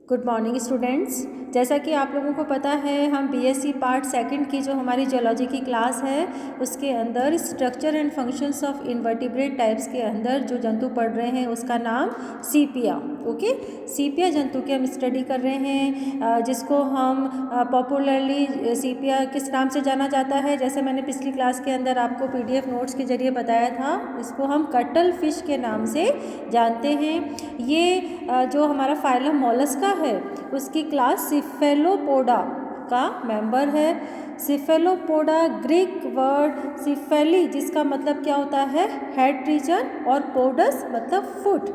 Good morning students. जैसा कि आप लोगों को पता है, हम बीएससी पार्ट सेकंड की जो हमारी जियोलॉजी की क्लास है उसके अंदर structure and functions of invertebrate types के अंदर जो जंतु पढ़ रहे हैं उसका नाम सीपिया। ओके, सीपिया जंतु की हम स्टडी कर रहे हैं, जिसको हम पॉपुलरली सीपिया किस नाम से जाना जाता है। जैसे मैंने पिछली क्लास के अंदर आपको पीडीएफ नोट्स के जरिए बताया था, इसको हम कटल फिश के नाम से जानते हैं। ये जो हमारा फाइलम मोलस्का है उसकी क्लास सिफेलोपोडा का मेंबर है। सिफेलोपोडा ग्रीक वर्ड सिफेली जिसका मतलब क्या होता है हेड रीजन, और पोडस मतलब फुट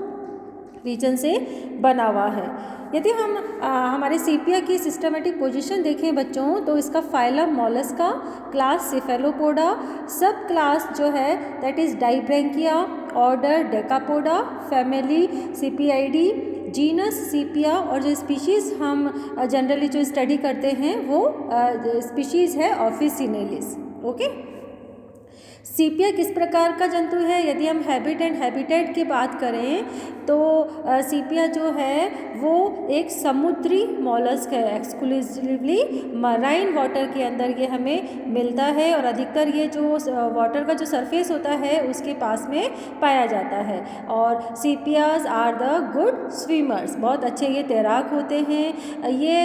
रीजन से बना हुआ है। यदि हम हमारे सीपिया की सिस्टमेटिक पोजीशन देखें बच्चों, तो इसका phylum Mollusca, class Cephalopoda, subclass जो है that is Dibranchia, order Decapoda, family Sepiidae, genus Sepia, और जो स्पीशीज़ हम जनरली जो स्टडी करते हैं वो स्पीशीज़ है ऑफिसिनेलिस। ओके, सीपिया किस प्रकार का जंतु है? यदि हम हैबिट एंड हैबिटेट की बात करें तो सीपिया जो है वो एक समुद्री मॉलस्क है। एक्सक्लूसिवली मराइन वाटर के अंदर ये हमें मिलता है, और अधिकतर ये जो वाटर का जो सरफेस होता है उसके पास में पाया जाता है। और सीपियाज आर द गुड स्विमर्स, बहुत अच्छे ये तैराक होते हैं। ये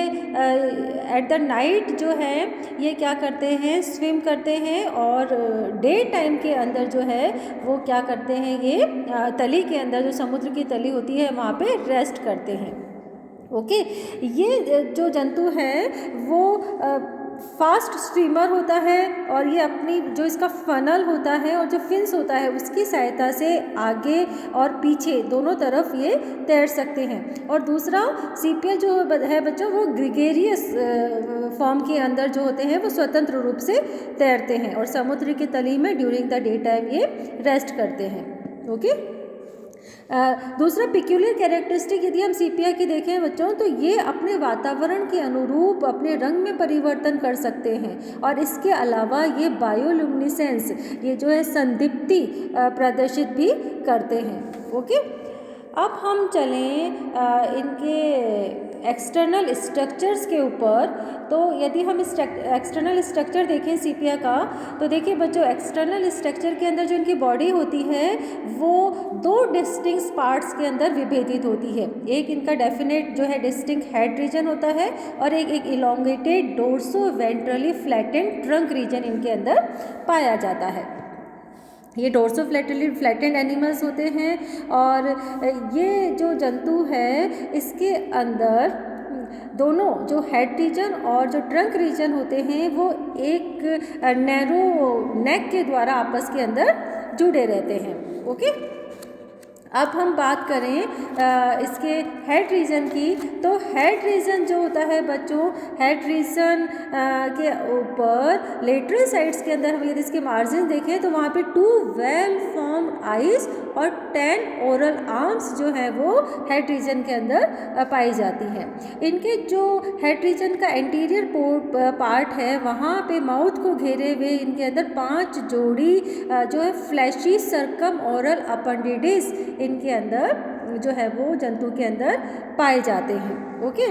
एट द नाइट जो है ये क्या करते हैं, स्विम करते हैं, और डे टाइम के अंदर जो है वो क्या करते हैं, ये तली के अंदर जो समुद्र की तली होती है वहाँ पे रेस्ट करते हैं। ओके, ये जो जंतु है वो फास्ट स्विमर होता है, और ये अपनी जो इसका फनल होता है और जो फिन्स होता है उसकी सहायता से आगे और पीछे दोनों तरफ ये तैर सकते हैं। और दूसरा सीपिया जो है बच्चों वो ग्रिगेरियस फॉर्म के अंदर जो होते हैं वो स्वतंत्र रूप से तैरते हैं, और समुद्र की तली में ड्यूरिंग द डे टाइम ये रेस्ट करते हैं। ओके, दूसरा पिक्यूलियर कैरेक्टरिस्टिक यदि हम सीपिया की देखें बच्चों, तो ये अपने वातावरण के अनुरूप अपने रंग में परिवर्तन कर सकते हैं, और इसके अलावा ये बायोल्यूमिनेसेंस ये जो है संदीप्ति प्रदर्शित भी करते हैं। ओके, अब हम चलें इनके एक्सटर्नल स्ट्रक्चर्स के ऊपर। तो यदि हम एक्सटर्नल स्ट्रक्चर देखें सीपिया का, तो देखिए बच्चों एक्सटर्नल स्ट्रक्चर के अंदर जो इनकी बॉडी होती है वो दो डिस्टिंक्ट पार्ट्स के अंदर विभेदित होती है। एक इनका डेफिनेट जो है डिस्टिंक्ट हेड रीजन होता है, और एक elongated dorso ventrally flattened trunk reason इनके अंदर पाया जाता है। ये डोर्सो फ्लैटेंड एनिमल्स होते हैं, और ये जो जंतु है इसके अंदर दोनों जो हेड रीजन और जो ट्रंक रीजन होते हैं वो एक नैरो नेक के द्वारा आपस के अंदर जुड़े रहते हैं। ओके, अब हम बात करें इसके हेड रीजन की, तो हेड रीजन जो होता है बच्चों, हेड रीजन के ऊपर लेटरल साइड्स के अंदर हम यदि इसके मार्जिन देखें तो वहाँ पे 2 वेल फॉर्म्ड आइज और 10 ओरल आर्म्स जो है वो हेड रीजन के अंदर पाई जाती हैं। इनके जो हेड रीजन का एंटीरियर पार्ट है वहाँ पे माउथ को घेरे हुए इनके अंदर 5 जोड़ी जो है फ्लैशी सर्कम ओरल अपेंडिडिस इनके अंदर जो है वो जंतु के अंदर पाए जाते हैं। ओके,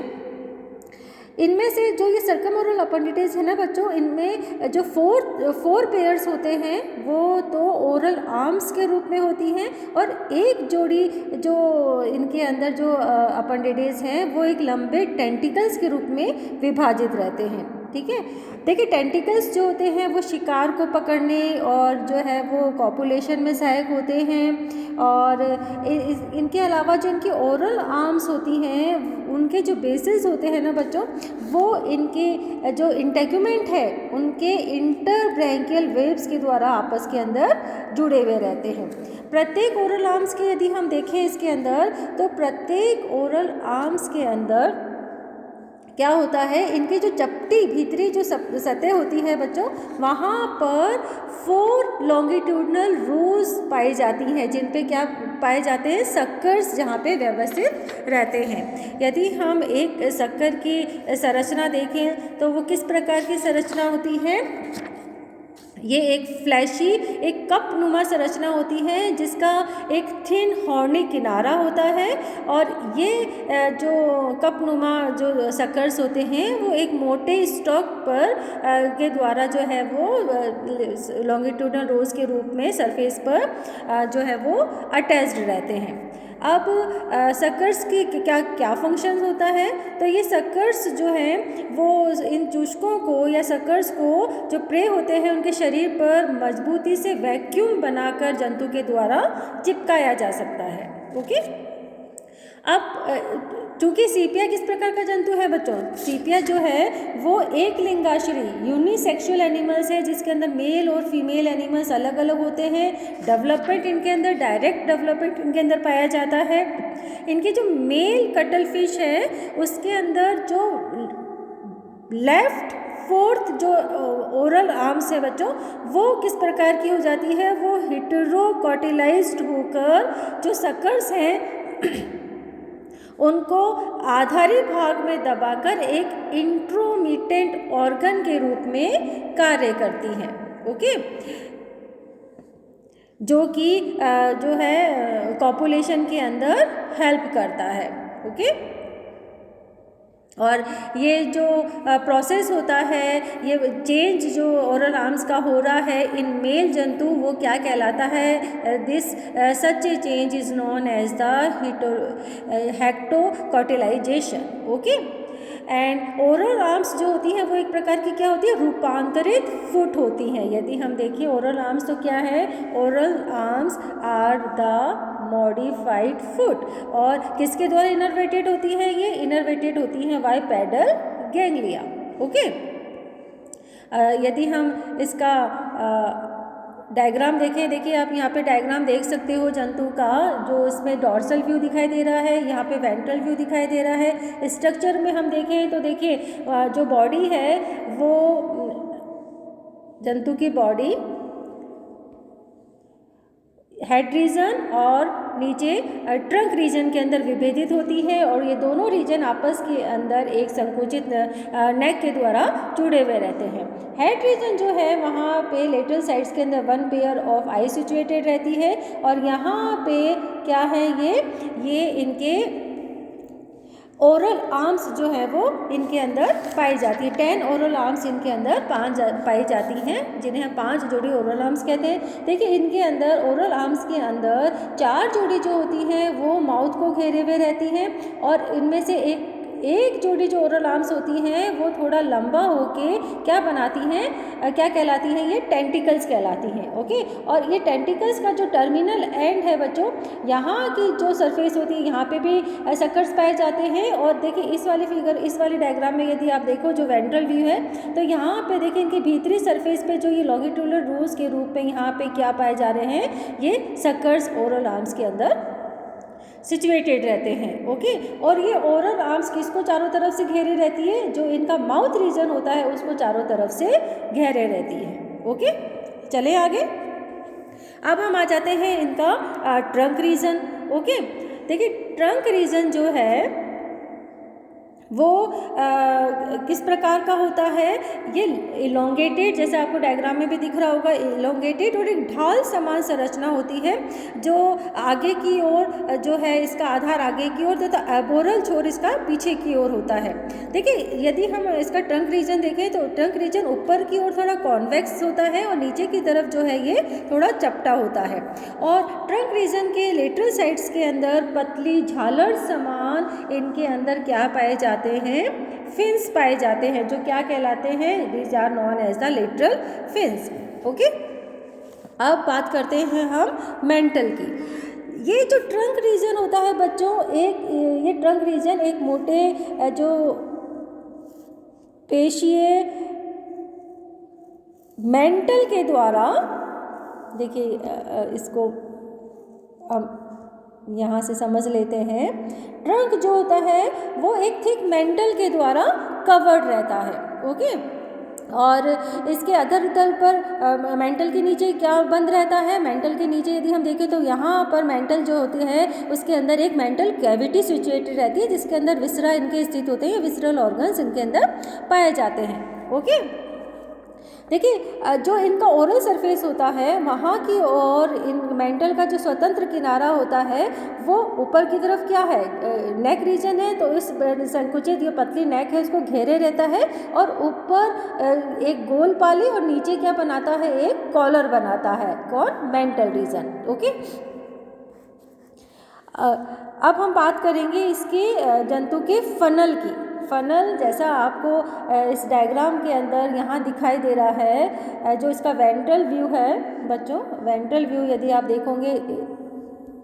इनमें से जो ये सर्कम अपेंडिडिस है ना बच्चों, इनमें जो फोर पेयर्स होते हैं वो तो ओरल आर्म्स के रूप में होती हैं, और एक जोड़ी जो इनके अंदर जो अपेंडिडिस हैं वो एक लंबे टेंटिकल्स के रूप में विभाजित रहते हैं। ठीक है, देखिए टेंटिकल्स जो होते हैं वो शिकार को पकड़ने और जो है वो कॉपुलेशन में सहायक होते हैं, और इनके अलावा जो इनकी ओरल आर्म्स होती हैं उनके जो बेसिस होते हैं ना बच्चों, वो इनके जो इंटेगुमेंट है उनके इंटरब्रैंकियल वेव्स के द्वारा आपस के अंदर जुड़े हुए रहते हैं। प्रत्येक ओरल आर्म्स के यदि हम देखें इसके अंदर, तो प्रत्येक ओरल आर्म्स के अंदर क्या होता है, इनकी जो चपटी भीतरी जो सतह होती है बच्चों, वहाँ पर 4 लॉन्गिट्यूडनल रूज पाई जाती हैं, जिन पे क्या पाए जाते हैं, सक्कर्स, जहाँ पे व्यवस्थित रहते हैं। यदि हम एक सक्कर की संरचना देखें तो वो किस प्रकार की संरचना होती है, ये एक फ्लैशी, एक कप नुमा संरचना होती है जिसका एक थिन हॉर्नी किनारा होता है, और ये जो कप नुमा जो सकर्स होते हैं वो एक मोटे स्टॉक पर के द्वारा जो है वो लॉन्गिट्यूडनल रोज के रूप में सरफेस पर जो है वो अटैच्ड रहते हैं। अब सकर्स की क्या क्या फंक्शन होता है, तो ये सकर्स जो हैं वो इन चूषकों को या सकर्स को जो प्रे होते हैं उनके शरीर पर मजबूती से वैक्यूम बनाकर जंतु के द्वारा चिपकाया जा सकता है। ओके, अब चूँकि सीपिया किस प्रकार का जंतु है बच्चों, सीपिया जो है वो एक लिंगाश्री यूनिसेक्सुअल एनिमल्स है जिसके अंदर मेल और फीमेल एनिमल्स अलग अलग होते हैं। डेवलपमेंट इनके अंदर, डायरेक्ट डेवलपमेंट इनके अंदर पाया जाता है। इनकी जो मेल कटल फिश है उसके अंदर जो लेफ्ट फोर्थ जो ओरल आर्म्स है बच्चों वो किस प्रकार की हो जाती है, वो हेटेरोकॉटिलाइज्ड होकर जो सकर्स हैं उनको आधारी भाग में दबाकर एक इंट्रोमिटेंट ऑर्गन के रूप में कार्य करती हैं। ओके, जो कि जो है कॉपुलेशन के अंदर हेल्प करता है। ओके, और ये जो प्रोसेस होता है, ये चेंज जो ओरल आर्म्स का हो रहा है इन मेल जंतु, वो क्या कहलाता है, this such a change is known as the hectocotylisation. Okay, and oral arms जो होती हैं वो एक प्रकार की क्या होती है, रूपांतरित फुट होती हैं। यदि हम देखिए ओरल आर्म्स तो क्या है, oral arms are the modified foot, और किसके द्वारा इनर्वेटेड होती है, ये इनर्वेटेड होती हैं बाइपेडल गैंग्लिया। ओके, यदि हम इसका डायग्राम देखें, देखिए आप यहाँ पे डायग्राम देख सकते हो जंतु का, जो इसमें डॉर्सल व्यू दिखाई दे रहा है, यहाँ पे वेंट्रल व्यू दिखाई दे रहा है। स्ट्रक्चर में हम देखें तो देखिए जो बॉडी है वो जंतु की बॉडी हेड रीजन और नीचे ट्रंक रीजन के अंदर विभेदित होती है, और ये दोनों रीजन आपस के अंदर एक संकुचित नेक के द्वारा जुड़े हुए रहते हैं। हेड रीजन जो है वहाँ पे लेटरल साइड्स के अंदर one pair of I situated रहती है, और यहाँ पे क्या है, ये इनके ओरल आर्म्स जो है वो इनके अंदर पाई जाती है। 10 ओरल आर्म्स इनके अंदर पाई जाती हैं, जिन्हें हम 5 जोड़ी ओरल आर्म्स कहते हैं। देखिए इनके अंदर ओरल आर्म्स के अंदर 4 जोड़ी जो होती हैं वो माउथ को घेरे हुए रहती हैं, और इनमें से एक जोड़ी जो ओरल आर्म्स होती हैं वो थोड़ा लंबा होके क्या बनाती हैं, क्या कहलाती हैं, ये टेंटिकल्स कहलाती हैं। ओके, और ये टेंटिकल्स का जो टर्मिनल एंड है बच्चों, यहाँ की जो सरफेस होती है यहाँ पे भी सकर्स पाए जाते हैं। और देखिए इस वाली डायग्राम में यदि आप देखो जो वेंट्रल व्यू है, तो यहाँ पे देखिए इनकी भीतरी सरफेस पे जो ये लॉन्गिट्यूडनल रूज के रूप में यहाँ पे क्या पाए जा रहे हैं, ये सकर्स ओरल आर्म्स के अंदर सिचुएटेड रहते हैं। ओके, और ये ओरल आर्म्स किसको चारों तरफ से घेरे रहती है, जो इनका माउथ रीजन होता है उसको चारों तरफ से घेरे रहती है। ओके, चले आगे। अब हम आ जाते हैं इनका ट्रंक रीजन। ओके, देखिए ट्रंक रीजन जो है वो किस प्रकार का होता है, ये इलोंगेटेड, जैसे आपको डायग्राम में भी दिख रहा होगा, इलोंगेटेड और एक ढाल समान संरचना होती है, जो आगे की ओर जो है इसका आधार आगे की ओर तथा एबोरल छोर इसका पीछे की ओर होता है। देखिए यदि हम इसका ट्रंक रीजन देखें तो ट्रंक रीजन ऊपर की ओर थोड़ा कॉन्वेक्स होता है और नीचे की तरफ जो है ये थोड़ा चपटा होता है। और ट्रंक रीजन के लेटरल साइड्स के अंदर पतली झालर समान इनके अंदर क्या पाए जाते हैं, फिन्स पाए जाते हैं, जो क्या कहलाते हैं, these are known as the lateral fins. Okay, अब बात करते हैं हम मेंटल की। ये जो ट्रंक रीजन होता है बच्चों, ये ट्रंक रीजन एक मोटे जो पेशीय मेंटल के द्वारा, देखिए इसको हम यहाँ से समझ लेते हैं, ट्रंक जो होता है वो एक थिक मेंटल के द्वारा कवर्ड रहता है। ओके, और इसके अधर तल पर मेंटल के नीचे क्या बंद रहता है, मेंटल के नीचे यदि हम देखें तो यहाँ पर मेंटल जो होती है उसके अंदर एक मेंटल कैविटी सिचुएटेड रहती है, जिसके अंदर विसरा इनके स्थित होते हैं, विसरल ऑर्गन्स इनके अंदर पाए जाते हैं। ओके, देखिए जो इनका ओरल सरफेस होता है वहाँ की और इन मेंटल का जो स्वतंत्र किनारा होता है वो ऊपर की तरफ क्या है, नेक रीजन है, तो इस संकुचित ये पतली नेक है इसको घेरे रहता है और ऊपर एक गोल पाली और नीचे क्या बनाता है, एक कॉलर बनाता है, कौन, मेंटल रीजन। ओके, अब हम बात करेंगे इसके जंतु के फनल की। फनल जैसा आपको इस डायग्राम के अंदर यहाँ दिखाई दे रहा है, जो इसका वेंट्रल व्यू है बच्चों, वेंट्रल व्यू यदि आप देखोगे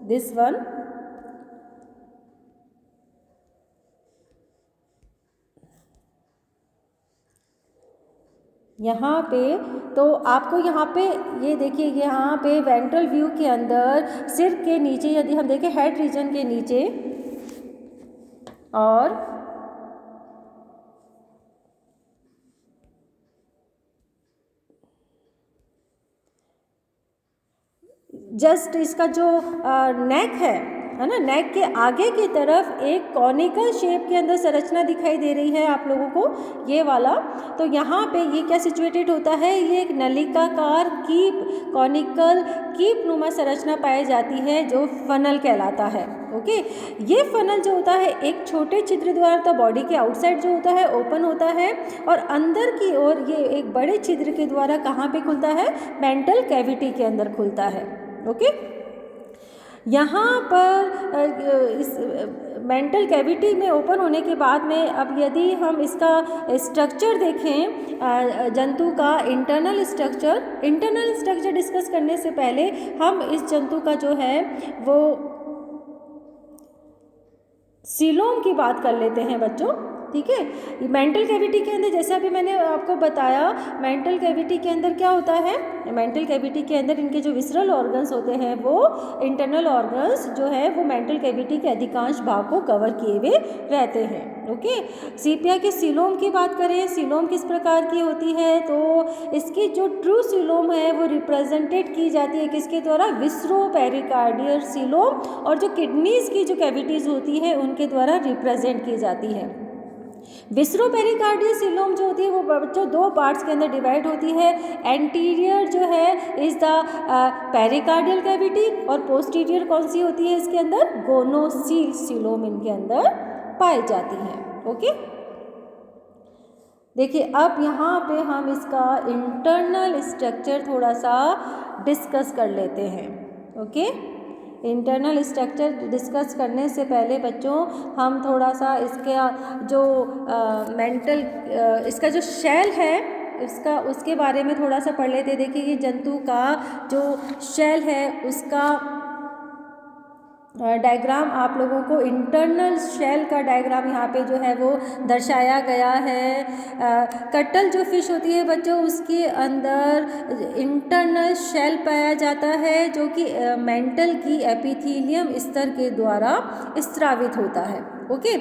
दिस वन, यहाँ पे तो आपको यहाँ पे ये देखिए, यहाँ पे वेंट्रल व्यू के अंदर सिर के नीचे यदि हम देखें हेड रीजन के नीचे और जस्ट इसका जो नेक है ना, नेक के आगे की तरफ एक कॉनिकल शेप के अंदर संरचना दिखाई दे रही है आप लोगों को, ये वाला। तो यहाँ पे ये क्या सिचुएटेड होता है, ये एक नलिकाकार कीप, कॉनिकल कीप नुमा संरचना पाई जाती है जो फनल कहलाता है। ओके, ये फनल जो होता है एक छोटे छिद्र द्वारा, तो बॉडी के आउटसाइड जो होता है ओपन होता है और अंदर की ओर ये एक बड़े छिद्र के द्वारा कहाँ पे खुलता है, मेंटल कैविटी के अंदर खुलता है। ओके, यहाँ पर इस मेंटल कैविटी में ओपन होने के बाद में अब यदि हम इसका स्ट्रक्चर देखें, जंतु का इंटरनल स्ट्रक्चर डिस्कस करने से पहले हम इस जंतु का जो है वो सीलोम की बात कर लेते हैं बच्चों। ठीक है, मेंटल कैविटी के अंदर जैसा अभी मैंने आपको बताया, मेंटल कैविटी के अंदर क्या होता है, मेंटल कैविटी के अंदर इनके जो विसरल ऑर्गन्स होते हैं वो इंटरनल ऑर्गन्स जो है वो मेंटल कैविटी के अधिकांश भाग को कवर किए हुए रहते हैं। ओके, सीपिया के सीलोम की बात करें, सीलोम किस प्रकार की होती है, तो इसकी जो ट्रू सीलोम है वो रिप्रेजेंटेड की जाती है किसके द्वारा, विसरो पेरिकार्डियल सीलोम, और जो किडनीज की जो कैविटीज़ होती है उनके द्वारा रिप्रेजेंट की जाती है। विसरो पेरिकार्डियल सीलोम जो होती है वो बच्चों दो पार्ट्स के अंदर डिवाइड होती है, एंटीरियर जो है इज द पेरिकार्डियल कैविटी और पोस्टीरियर कौन सी होती है इसके अंदर, गोनोसील सीलोम इनके अंदर पाई जाती है। ओके, देखिए अब यहाँ पे हम इसका इंटरनल स्ट्रक्चर थोड़ा सा डिस्कस कर लेते हैं। ओके, इंटरनल स्ट्रक्चर डिस्कस करने से पहले बच्चों हम थोड़ा सा इसका जो मेंटल इसका जो शेल है इसका उसके बारे में थोड़ा सा पढ़ लेते। देखिए ये जंतु का जो शेल है उसका डायग्राम आप लोगों को, इंटरनल शेल का डायग्राम यहाँ पे जो है वो दर्शाया गया है। कटल जो फिश होती है बच्चों उसके अंदर इंटरनल शेल पाया जाता है जो कि मेंटल की एपिथेलियम स्तर के द्वारा स्रावित होता है। ओके,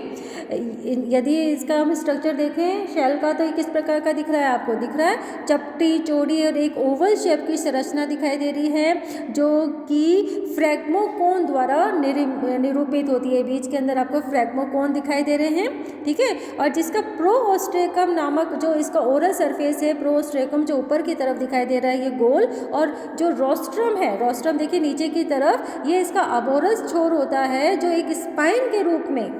यदि इसका हम स्ट्रक्चर देखें शेल का तो ये किस प्रकार का दिख रहा है, आपको दिख रहा है चपटी चौड़ी और एक ओवल शेप की संरचना दिखाई दे रही है जो कि फ्रैग्मोकोन द्वारा निरूपित होती है। बीच के अंदर आपको फ्रैग्मोकोन दिखाई दे रहे हैं। ठीक है, और जिसका प्रोओस्ट्रेकम नामक जो इसका ओरल सरफेस है, प्रोओस्ट्रेकम जो ऊपर की तरफ दिखाई दे रहा है ये गोल, और जो रोस्ट्रम है, रोस्ट्रम देखिए नीचे की तरफ, ये इसका अबोरस छोर होता है जो एक स्पाइन के रूप में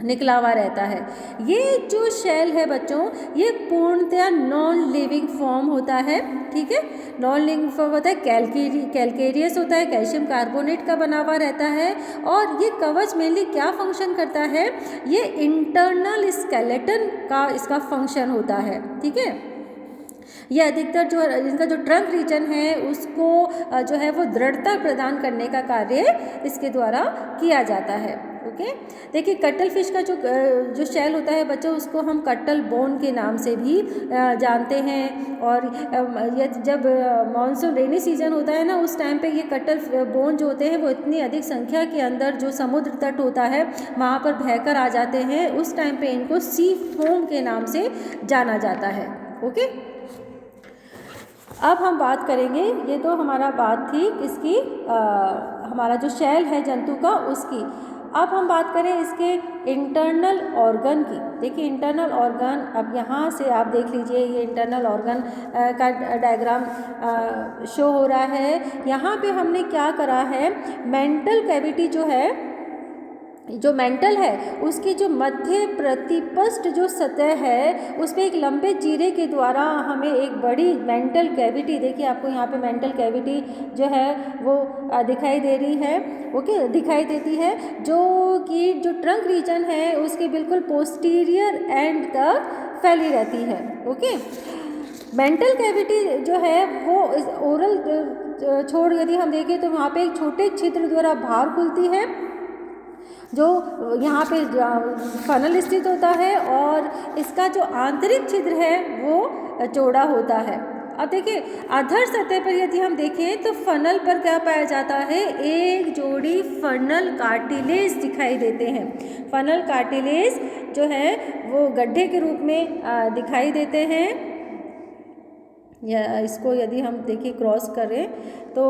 निकला हुआ रहता है। ये जो शेल है बच्चों ये पूर्णतया नॉन लिविंग फॉर्म होता है। ठीक है, नॉन लिविंग फॉर्म होता है, कैल्केरियस होता है, कैल्शियम कार्बोनेट का बना हुआ रहता है। और ये कवच मेनली क्या फंक्शन करता है, ये इंटरनल स्केलेटन का इसका फंक्शन होता है। ठीक है, ये अधिकतर जो इनका जो ट्रंक रीजन है उसको जो है वो दृढ़ता प्रदान करने का कार्य इसके द्वारा किया जाता है। ओके, देखिए कटल फिश का जो शेल होता है बच्चों उसको हम कटल बोन के नाम से भी जानते हैं। और ये जब मानसून रेनी सीजन होता है ना उस टाइम पे ये कटल बोन जो होते हैं वो इतनी अधिक संख्या के अंदर जो समुद्र तट होता है वहाँ पर बहकर आ जाते हैं। उस टाइम पे इनको सी फोम के नाम से जाना जाता है। ओके, अब हम बात करेंगे, ये तो हमारा बात थी इसकी हमारा जो शेल है जंतु का उसकी। अब हम बात करें इसके इंटरनल ऑर्गन की। देखिए इंटरनल ऑर्गन, अब यहाँ से आप देख लीजिए ये इंटरनल ऑर्गन का डायग्राम शो हो रहा है। यहाँ पे हमने क्या करा है, मेंटल कैविटी जो है, जो मेंटल है उसकी जो मध्य प्रतिपष्ट जो सतह है उस पर एक लंबे चीरे के द्वारा हमें एक बड़ी मेंटल कैविटी, देखिए आपको यहाँ पे मेंटल कैविटी जो है वो दिखाई दे रही है, ओके, दिखाई देती है, जो कि जो ट्रंक रीजन है उसके बिल्कुल पोस्टीरियर एंड तक फैली रहती है। ओके, मेंटल कैविटी जो है वो इस ओरल छोड़ यदि हम देखें तो वहाँ पे एक छोटे छिद्र द्वारा बाहर खुलती है, जो यहाँ पे फनल स्थित होता है, और इसका जो आंतरिक छिद्र है वो चौड़ा होता है। अब देखिए अधर सतह पर यदि हम देखें तो फनल पर क्या पाया जाता है, एक जोड़ी फनल कार्टिलेज दिखाई देते हैं। फनल कार्टिलेज जो है वो गड्ढे के रूप में दिखाई देते हैं। या इसको यदि हम देखिए क्रॉस करें तो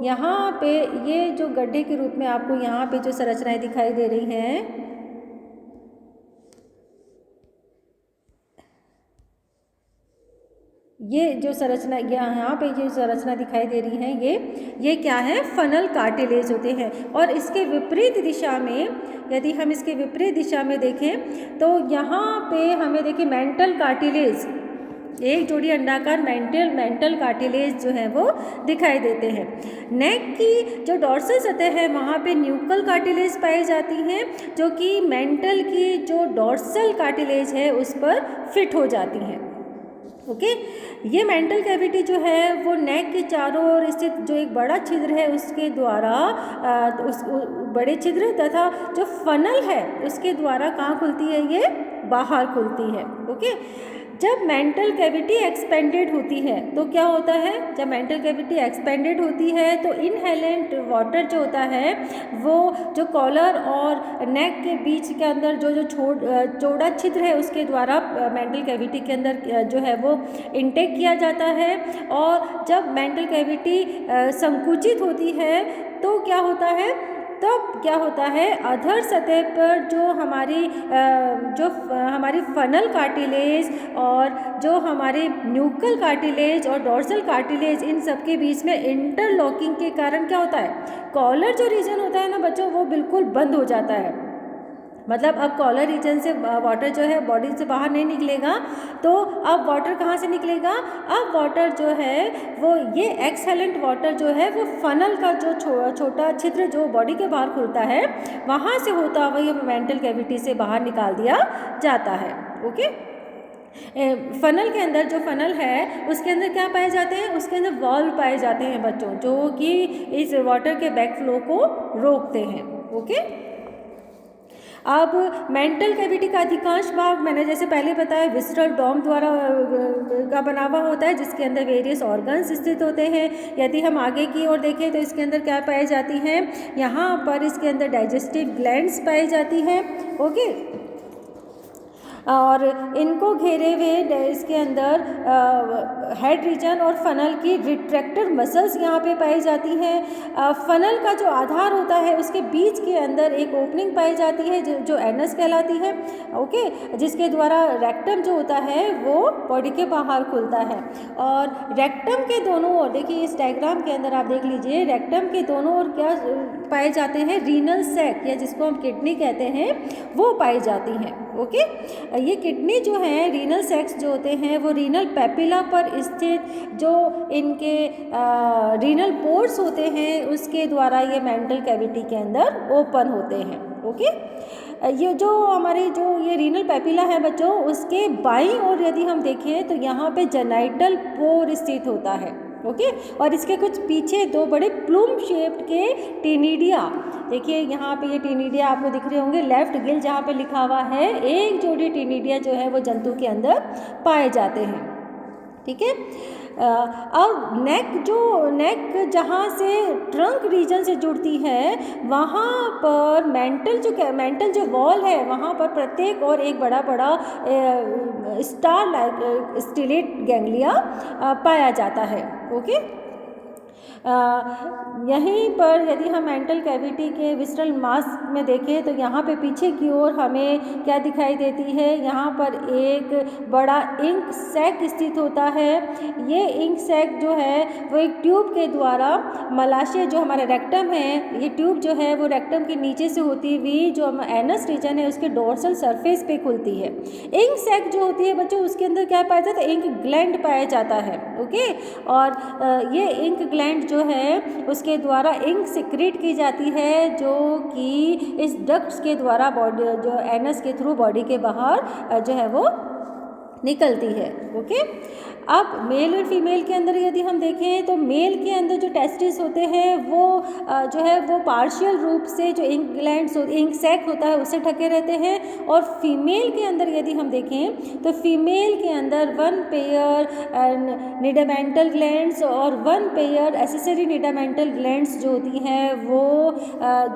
यहाँ पे ये जो गड्ढे के रूप में आपको यहाँ पे जो संरचनाएं दिखाई दे रही हैं, ये जो संरचना यहाँ पे ये संरचना दिखाई दे रही है, ये क्या है, फनल कार्टिलेज होते हैं। और इसके विपरीत दिशा में यदि हम इसके विपरीत दिशा में देखें तो यहाँ पे हमें देखिए मेंटल कार्टिलेज, एक जोड़ी अंडाकार मेंटल कार्टिलेज जो है वो दिखाई देते हैं। नेक की जो डॉर्सल सतह है वहाँ पे न्यूकल कार्टिलेज पाई जाती हैं, जो कि मेंटल की जो डॉर्सल कार्टिलेज है उस पर फिट हो जाती हैं। ओके, ये मेंटल कैविटी जो है वो नेक के चारों ओर स्थित जो एक बड़ा छिद्र है उसके द्वारा उस बड़े छिद्र तथा जो फनल है उसके द्वारा कहाँ खुलती है, ये बाहर खुलती है। ओके, जब मेंटल कैविटी एक्सपेंडेड होती है तो क्या होता है, जब मेंटल कैविटी एक्सपेंडेड होती है तो इनहेलेंट वाटर जो होता है वो जो कॉलर और नेक के बीच के अंदर जो चौड़ा छिद्र है उसके द्वारा मेंटल कैविटी के अंदर जो है वो इनटेक किया जाता है। और जब मेंटल कैविटी संकुचित होती है तो क्या होता है, तब क्या होता है, अधर सतह पर जो हमारी फनल कार्टिलेज और जो हमारे न्यूकल कार्टिलेज और डॉर्सल कार्टिलेज, इन सब के बीच में इंटरलॉकिंग के कारण क्या होता है, कॉलर जो रीजन होता है ना बच्चों वो बिल्कुल बंद हो जाता है। मतलब अब कॉलर रीजन से वाटर जो है बॉडी से बाहर नहीं निकलेगा, तो अब वाटर कहाँ से निकलेगा, अब वाटर जो है वो ये एक्सहेलेंट वाटर जो है वो फनल का जो छोटा छिद्र जो बॉडी के बाहर खुलता है वहाँ से होता हुआ ये मेंटल कैविटी से बाहर निकाल दिया जाता है। ओके, फनल के अंदर जो फनल है उसके अंदर क्या पाए जाते हैं, उसके अंदर वॉल्व पाए जाते हैं बच्चों, जो कि इस वाटर के बैक फ्लो को रोकते हैं। ओके, अब मेंटल कैविटी का अधिकांश भाग मैंने जैसे पहले बताया विसरल डोम द्वारा का बना हुआ होता है, जिसके अंदर वेरियस ऑर्गन्स स्थित होते हैं। यदि हम आगे की ओर देखें तो इसके अंदर क्या पाई जाती हैं, यहाँ पर इसके अंदर डाइजेस्टिव ग्लैंड्स पाई जाती हैं। ओके, और इनको घेरे हुए इसके अंदर हेड रीजन और फनल की रिट्रैक्टर मसल्स यहाँ पे पाई जाती हैं। फनल का जो आधार होता है उसके बीच के अंदर एक ओपनिंग पाई जाती है जो एनस कहलाती है। ओके, जिसके द्वारा रेक्टम जो होता है वो बॉडी के बाहर खुलता है। और रेक्टम के दोनों ओर देखिए इस डायग्राम के अंदर आप देख लीजिए, रेक्टम के दोनों ओर क्या पाए जाते हैं, रीनल सैक या जिसको हम किडनी कहते हैं वो पाई जाती हैं। ओके, ये किडनी जो है, रीनल सैक्स जो होते हैं वो रीनल पैपिला पर स्थित जो इनके रीनल पोर्स होते हैं उसके द्वारा ये मेंटल कैविटी के अंदर ओपन होते हैं। ओके, ये जो हमारे जो ये रीनल पैपिला है बच्चों, उसके बाईं ओर यदि हम देखें तो यहाँ पे जेनाइटल पोर स्थित होता है। ओके, और इसके कुछ पीछे दो बड़े प्लूम शेप्ड के टेनिडिया, देखिए यहाँ पे ये टेनिडिया आपको दिख रहे होंगे, लेफ्ट गिल जहाँ पे लिखा हुआ है, एक जोड़ी टेनिडिया जो है वो जंतु के अंदर पाए जाते हैं। ठीक है, और नेक जहाँ से ट्रंक रीजन से जुड़ती है वहाँ पर मेंटल जो वॉल है वहाँ पर प्रत्येक और एक बड़ा स्टार लाइक स्टिलेट गैंग्लिया पाया जाता है। ओके, यहीं पर यदि हम मेंटल कैविटी के विस्ट्रल मास में देखें तो यहाँ पे पीछे की ओर हमें क्या दिखाई देती है, यहाँ पर एक बड़ा इंक सैक स्थित होता है। ये इंक सैक जो है वो एक ट्यूब के द्वारा मलाशय जो हमारा रेक्टम है, ये ट्यूब जो है वो रेक्टम के नीचे से होती हुई जो एनस रीजन है उसके डोर्सल सरफेस पे खुलती है। इंक सैक जो होती है बच्चों उसके अंदर क्या पाया जाता है, इंक ग्लैंड पाया जाता है। ओके, और ये इंक ग्लैंड जो है उसके द्वारा इंक सिक्रीट की जाती है जो कि इस डक्ट्स के द्वारा बॉडी जो एनस के थ्रू बॉडी के बाहर जो है वो निकलती है। ओके, अब मेल और फीमेल के अंदर यदि हम देखें तो मेल के अंदर जो टेस्टिस होते हैं वो जो है वो पार्शियल रूप से जो इंक ग्लैंड्स इंक सैक होता है उससे ढके रहते हैं, और फीमेल के अंदर यदि हम देखें तो फीमेल के अंदर 1 पेयर निडामेंटल ग्लैंड्स और 1 पेयर एसेसरी निडामेंटल ग्लैंड्स जो होती हैं वो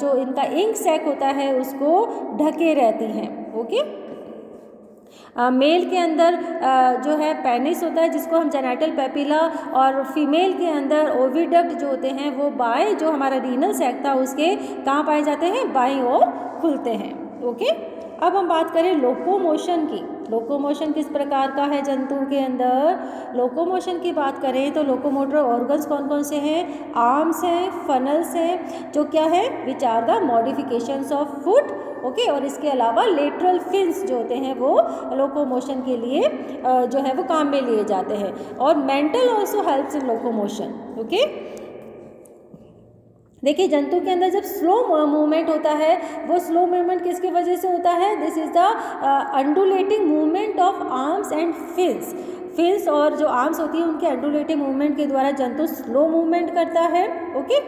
जो इनका इंक सैक होता है उसको ढके रहती हैं। ओके, मेल के अंदर जो है पेनिस होता है जिसको हम जेनाइटल पेपिला, और फीमेल के अंदर ओविडक्ट जो होते हैं वो बाएं जो हमारा रीनल सैक था उसके कहाँ पाए जाते हैं, बाईं ओर खुलते हैं। ओके, अब हम बात करें लोकोमोशन की। लोकोमोशन किस प्रकार का है जंतु के अंदर, लोकोमोशन की बात करें तो लोकोमोटर ऑर्गन्स कौन कौन से हैं, आर्म्स हैं, फनल्स हैं, जो क्या है which are the modifications of foot. Okay, और इसके अलावा लेटरल फिन्स जो होते हैं वो लोकोमोशन के लिए जो है वो काम में लिए जाते हैं, और mental also helps in locomotion. Okay, देखिए जंतु के अंदर जब स्लो मूवमेंट होता है वो स्लो मूवमेंट किसकी वजह से होता है, this is the undulating movement of arms and fins. Fins और जो आर्म्स होती है उनके अंडुलेटिंग मूवमेंट के द्वारा जंतु स्लो मूवमेंट करता है। ओके,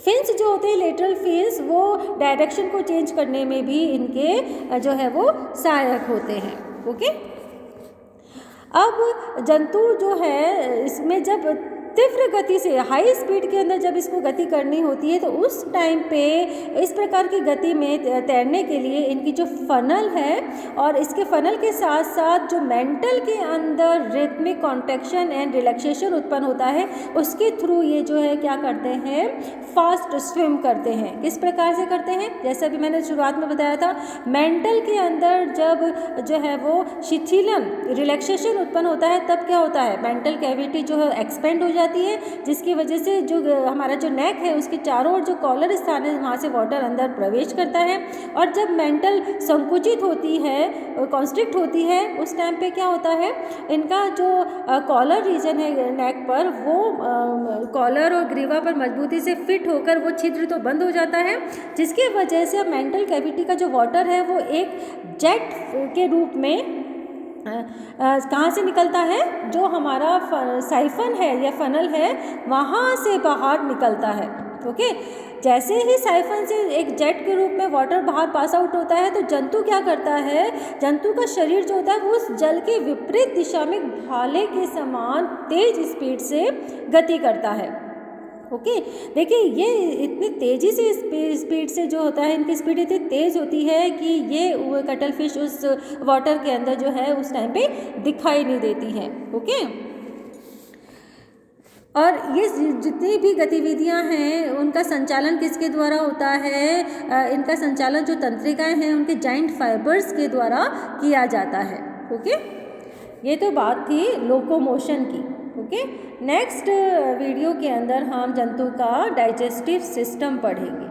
फिन्स जो होते हैं लेटरल फिन्स वो डायरेक्शन को चेंज करने में भी इनके जो है वो सहायक होते हैं। ओके, अब जंतु जो है इसमें जब तीव्र गति से हाई स्पीड के अंदर जब इसको गति करनी होती है तो उस टाइम पे इस प्रकार की गति में तैरने के लिए इनकी जो फनल है और इसके फनल के साथ साथ जो मेंटल के अंदर रिथमिक कॉन्ट्रैक्शन एंड रिलैक्सेशन उत्पन्न होता है उसके थ्रू ये जो है क्या करते हैं, फास्ट स्विम करते हैं। किस प्रकार से करते हैं, जैसा भी मैंने शुरुआत में बताया था, मेंटल के अंदर जब जो है वो शिथिलन रिलैक्सेशन उत्पन्न होता है तब क्या होता है, मेंटल कैविटी जो है एक्सपेंड हो जाती है, जिसकी वजह से जो हमारा जो नेक है उसके चारों ओर जो कॉलर स्थान है वहाँ से वाटर अंदर प्रवेश करता है, और जब मेंटल संकुचित होती है, कॉन्स्ट्रिक्ट होती है, उस टाइम पे क्या होता है, इनका जो कॉलर रीजन है नेक पर वो कॉलर और ग्रीवा पर मजबूती से फिट होकर वो छिद्र तो बंद हो जाता है, जिसकी वजह से मेंटल कैविटी का जो वाटर है वो एक जेट के रूप में कहाँ से निकलता है, जो हमारा साइफन है या फनल है वहाँ से बाहर निकलता है। ओके, जैसे ही साइफन से एक जेट के रूप में वाटर बाहर पास आउट होता है तो जंतु क्या करता है, जंतु का शरीर जो होता है वो उस जल के विपरीत दिशा में भाले के समान तेज स्पीड से गति करता है। ओके, देखिए ये इतनी तेज़ी से स्पीड से जो होता है, इनकी स्पीड इतनी तेज़ होती है कि ये कटल फिश उस वाटर के अंदर जो है उस टाइम पे दिखाई नहीं देती हैं। ओके, और ये जितनी भी गतिविधियां हैं उनका संचालन किसके द्वारा होता है, इनका संचालन जो तंत्रिकाएं हैं उनके जॉइंट फाइबर्स के द्वारा किया जाता है। ओके, ये तो बात थी लोकोमोशन की। ओके, नेक्स्ट वीडियो के अंदर हम जंतु का डाइजेस्टिव सिस्टम पढ़ेंगे।